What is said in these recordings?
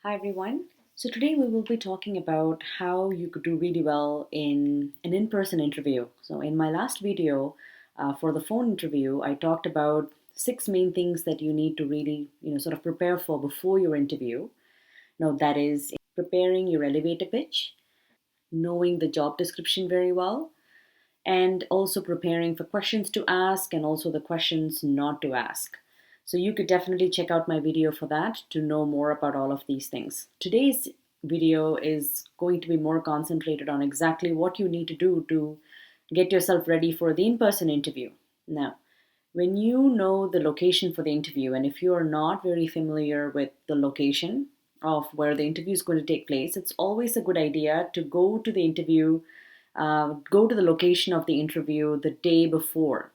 Hi everyone. So today we will be talking about how you could do really well in an in-person interview. So in my last video for the phone interview, I talked about six main things that you need to really, sort of prepare for before your interview. Now that is preparing your elevator pitch, knowing the job description very well, and also preparing for questions to ask and also the questions not to ask. So you could definitely check out my video for that to know more about all of these things. Today's video is going to be more concentrated on exactly what you need to do to get yourself ready for the in-person interview. Now, when you know the location for the interview, and if you are not very familiar with the location of where the interview is going to take place, it's always a good idea to go to the interview, go to the location of the interview the day before.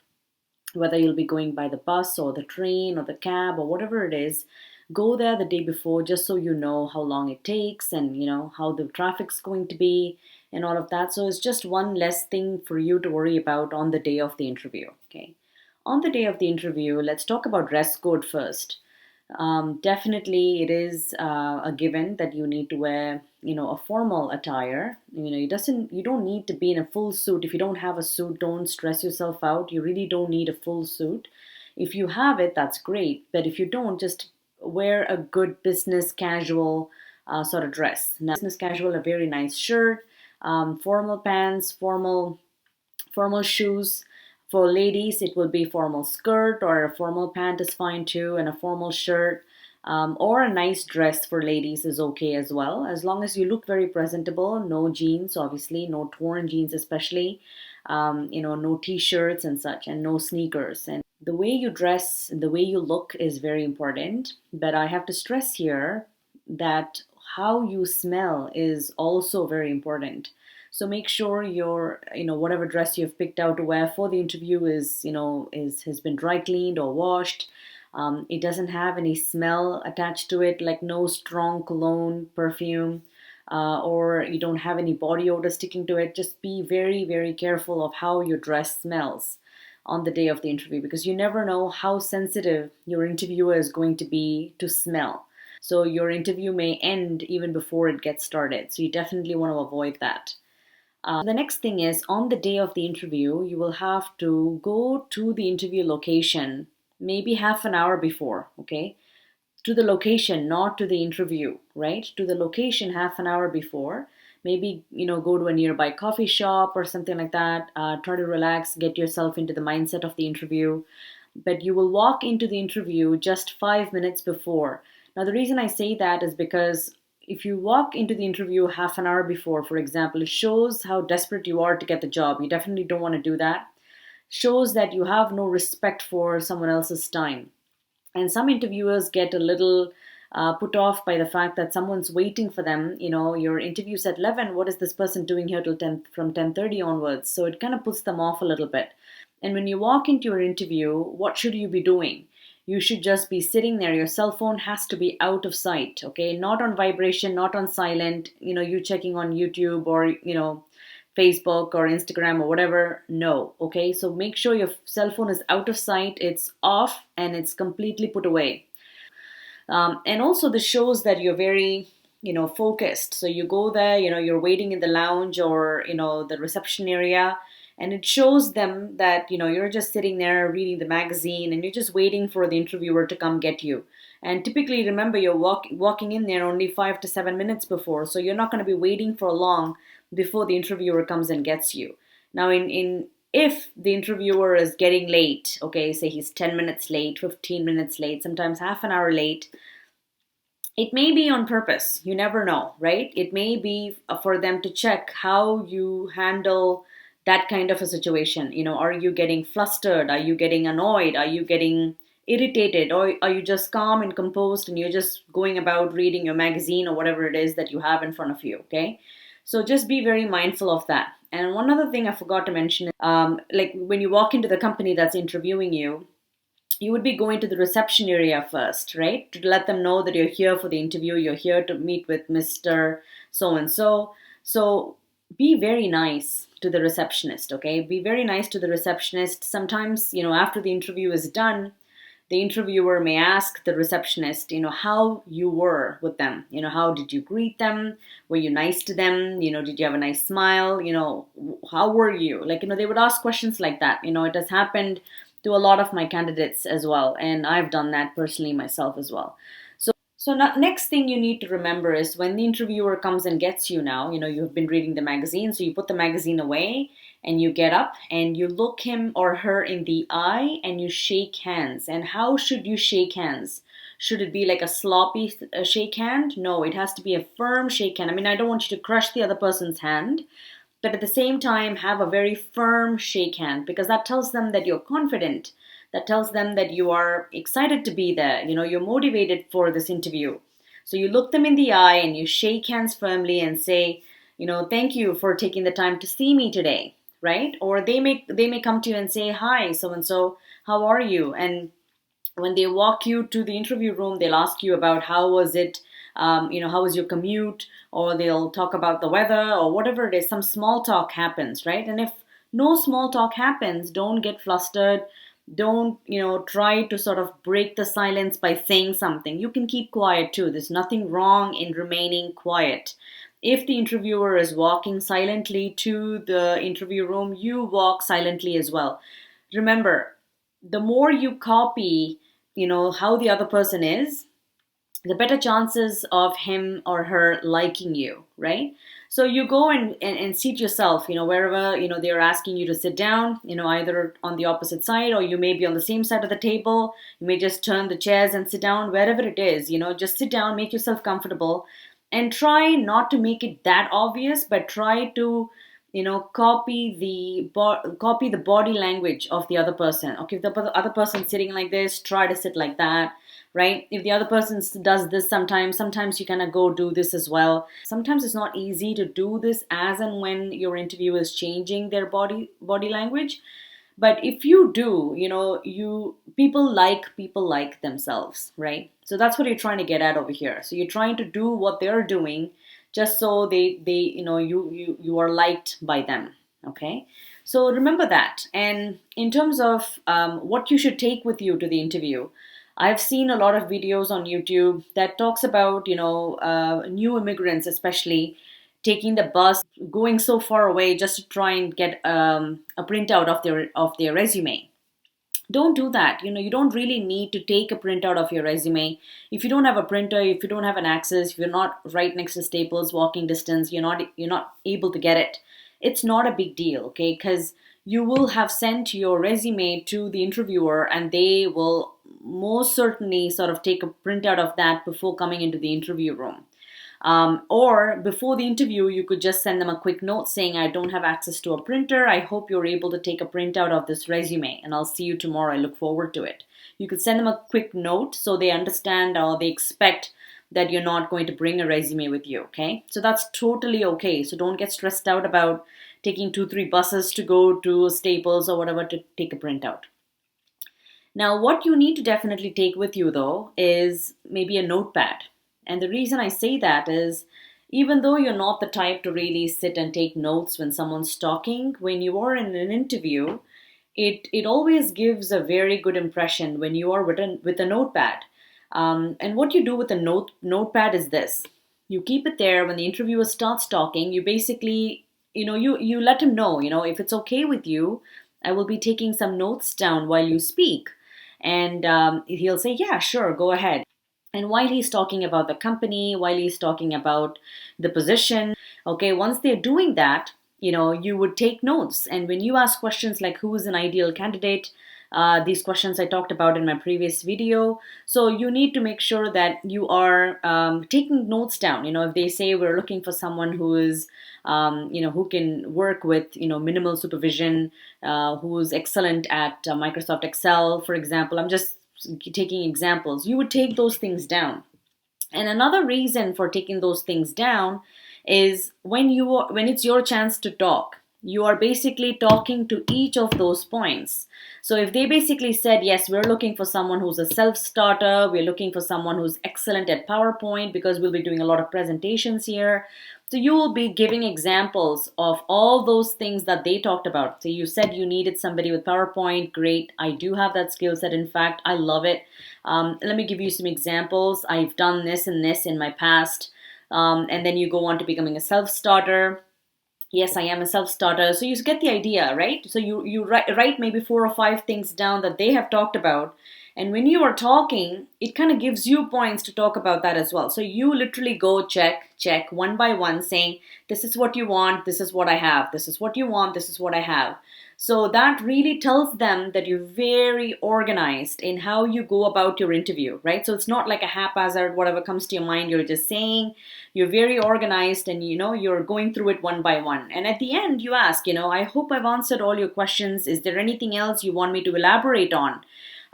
Whether you'll be going by the bus or the train or the cab or whatever it is, go there the day before just so you know how long it takes and how the traffic's going to be and all of that. So it's just one less thing for you to worry about on the day of the interview. Okay. On the day of the interview, let's talk about dress code first. Definitely, it is a given that you need to wear, a formal attire. You don't need to be in a full suit. If you don't have a suit, don't stress yourself out. You really don't need a full suit. If you have it, that's great. But if you don't, just wear a good business casual sort of dress. Now, business casual, a very nice shirt, formal pants, formal shoes. For ladies, it will be formal skirt or a formal pant is fine too, and a formal shirt. Or a nice dress for ladies is okay as well, as long as you look very presentable. No jeans, obviously, no torn jeans, especially. No t-shirts and such, and no sneakers. And the way you dress, the way you look is very important. But I have to stress here that how you smell is also very important. So make sure your, whatever dress you've picked out to wear for the interview has been dry cleaned or washed. It doesn't have any smell attached to it, like no strong cologne, perfume, or you don't have any body odor sticking to it. Just be very, very careful of how your dress smells on the day of the interview, because you never know how sensitive your interviewer is going to be to smell. So your interview may end even before it gets started. So you definitely want to avoid that. The next thing is, on the day of the interview, you will have to go to the interview location maybe half an hour before, okay? To the location, not to the interview, right? To the location half an hour before. Maybe, go to a nearby coffee shop or something like that. Try to relax, get yourself into the mindset of the interview. But you will walk into the interview just 5 minutes before. Now, the reason I say that is because if you walk into the interview half an hour before, for example, it shows how desperate you are to get the job. You definitely don't want to do that. Shows that you have no respect for someone else's time. And some interviewers get a little put off by the fact that someone's waiting for them. Your interview's at 11. What is this person doing here till 10, from 10:30 onwards? So it kind of puts them off a little bit. And when you walk into your interview, what should you be doing? You should just be sitting there. Your cell phone has to be out of sight, okay? Not on vibration, not on silent, you checking on YouTube or, Facebook or Instagram or whatever. No, okay? So make sure your cell phone is out of sight, it's off, and it's completely put away. And also this shows that you're very, focused. So you go there, you're waiting in the lounge or, the reception area, and it shows them that, you're just sitting there reading the magazine and you're just waiting for the interviewer to come get you. And typically, remember, you're walking in there only 5 to 7 minutes before. So you're not going to be waiting for long before the interviewer comes and gets you. Now, if the interviewer is getting late, okay, say he's 10 minutes late, 15 minutes late, sometimes half an hour late, it may be on purpose. You never know, right? It may be for them to check how you handle that kind of a situation. Are you getting flustered? Are you getting annoyed? Are you getting irritated? Or are you just calm and composed and you're just going about reading your magazine or whatever it is that you have in front of you, okay? So just be very mindful of that. And one other thing I forgot to mention, like when you walk into the company that's interviewing you, you would be going to the reception area first, right? To let them know that you're here for the interview, you're here to meet with Mr. So and so. So be very nice to the receptionist, okay? Be very nice to the receptionist. Sometimes, after the interview is done, the interviewer may ask the receptionist, how you were with them. How did you greet them? Were you nice to them? Did you have a nice smile? How were you? Like, they would ask questions like that. It has happened to a lot of my candidates as well. And I've done that personally myself as well. So next thing you need to remember is when the interviewer comes and gets you now, you've been reading the magazine, so you put the magazine away and you get up and you look him or her in the eye and you shake hands. And how should you shake hands? Should it be like a sloppy shake hand? No, it has to be a firm shake hand. I mean, I don't want you to crush the other person's hand, but at the same time, have a very firm shake hand because that tells them that you're confident. That tells them that you are excited to be there. You're motivated for this interview. So you look them in the eye and you shake hands firmly and say, thank you for taking the time to see me today, right? Or they may come to you and say, hi, so and so, how are you? And when they walk you to the interview room, they'll ask you about how was it, how was your commute, or they'll talk about the weather or whatever it is. Some small talk happens, right? And if no small talk happens, don't get flustered. Don't, try to sort of break the silence by saying something. You can keep quiet too. There's nothing wrong in remaining quiet. If the interviewer is walking silently to the interview room, you walk silently as well. Remember, the more you copy, how the other person is, the better chances of him or her liking you, right? So you go and seat yourself, wherever, they're asking you to sit down, either on the opposite side or you may be on the same side of the table. You may just turn the chairs and sit down, wherever it is, just sit down, make yourself comfortable and try not to make it that obvious, but try to, copy the body language of the other person. Okay, if the other person's sitting like this, try to sit like that, right? If the other person does this sometimes you kind of go do this as well. Sometimes it's not easy to do this as and when your interviewer is changing their body language. But if you do, you people like themselves, right? So that's what you're trying to get at over here. So you're trying to do what they're doing just so they you are liked by them. Okay, so remember that. And in terms of what you should take with you to the interview, I've seen a lot of videos on YouTube that talks about new immigrants especially taking the bus, going so far away just to try and get a printout of their resume. Don't do that. You don't really need to take a printout of your resume. If you don't have a printer, if you don't have an access, if you're not right next to Staples, walking distance, you're not able to get it. It's not a big deal, okay? Because you will have sent your resume to the interviewer and they will most certainly sort of take a printout of that before coming into the interview room. Or before the interview, you could just send them a quick note saying, I don't have access to a printer. I hope you're able to take a printout of this resume and I'll see you tomorrow. I look forward to it. You could send them a quick note so they understand or they expect that you're not going to bring a resume with you, okay? So that's totally okay. So don't get stressed out about taking 2-3 buses to go to Staples or whatever to take a printout. Now, what you need to definitely take with you though is maybe a notepad. And the reason I say that is even though you're not the type to really sit and take notes when someone's talking, when you are in an interview, it always gives a very good impression when you are with a notepad. And what you do with a notepad is this. You keep it there when the interviewer starts talking. You basically, you let him know, if it's okay with you, I will be taking some notes down while you speak. And he'll say, yeah, sure, go ahead. And while he's talking about the company, while he's talking about the position, okay, once they're doing that, you would take notes. And when you ask questions like who is an ideal candidate, these questions I talked about in my previous video. So you need to make sure that you are taking notes down. If they say we're looking for someone who is, who can work with, minimal supervision, who's excellent at Microsoft Excel, for example, I'm just taking examples, you would take those things down. And another reason for taking those things down is when it's your chance to talk. you are basically talking to each of those points. So if they basically said, yes, we're looking for someone who's a self-starter, we're looking for someone who's excellent at PowerPoint because we'll be doing a lot of presentations here. So you will be giving examples of all those things that they talked about. So you said you needed somebody with PowerPoint. Great. I do have that skill set. In fact, I love it. Let me give you some examples. I've done this and this in my past. And then you go on to becoming a self-starter. Yes, I am a self-starter. So you get the idea, right? So you write maybe 4 or 5 things down that they have talked about. And when you are talking, it kind of gives you points to talk about that as well. So you literally go check one by one, saying, this is what you want, this is what I have, this is what you want, this is what I have. So that really tells them that you're very organized in how you go about your interview, right? So it's not like a haphazard, whatever comes to your mind, you're just saying. You're very organized, and you're going through it one by one. And at the end, you ask, I hope I've answered all your questions. Is there anything else you want me to elaborate on?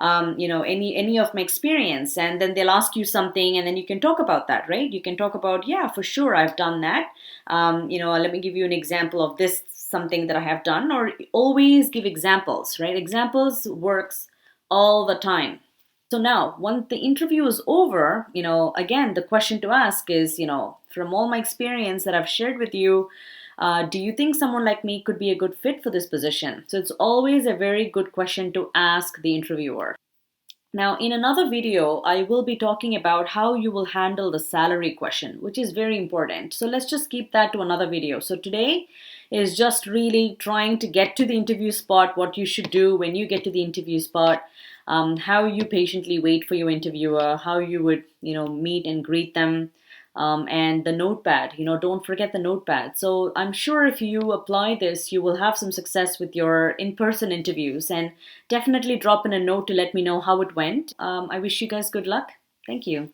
Any of my experience, and then they'll ask you something, and then you can talk about that, right? You can talk about, yeah, for sure, I've done that. Let me give you an example of this, something that I have done. Or always give examples, right? Examples works all the time. So now, once the interview is over, again, the question to ask is, from all my experience that I've shared with you, do you think someone like me could be a good fit for this position? So it's always a very good question to ask the interviewer. Now, in another video, I will be talking about how you will handle the salary question, which is very important. So let's just keep that to another video. So today is just really trying to get to the interview spot, what you should do when you get to the interview spot, how you patiently wait for your interviewer, how you would, meet and greet them, and the notepad. Don't forget the notepad. So I'm sure if you apply this, you will have some success with your in-person interviews, and definitely drop in a note to let me know how it went. I wish you guys good luck. Thank you.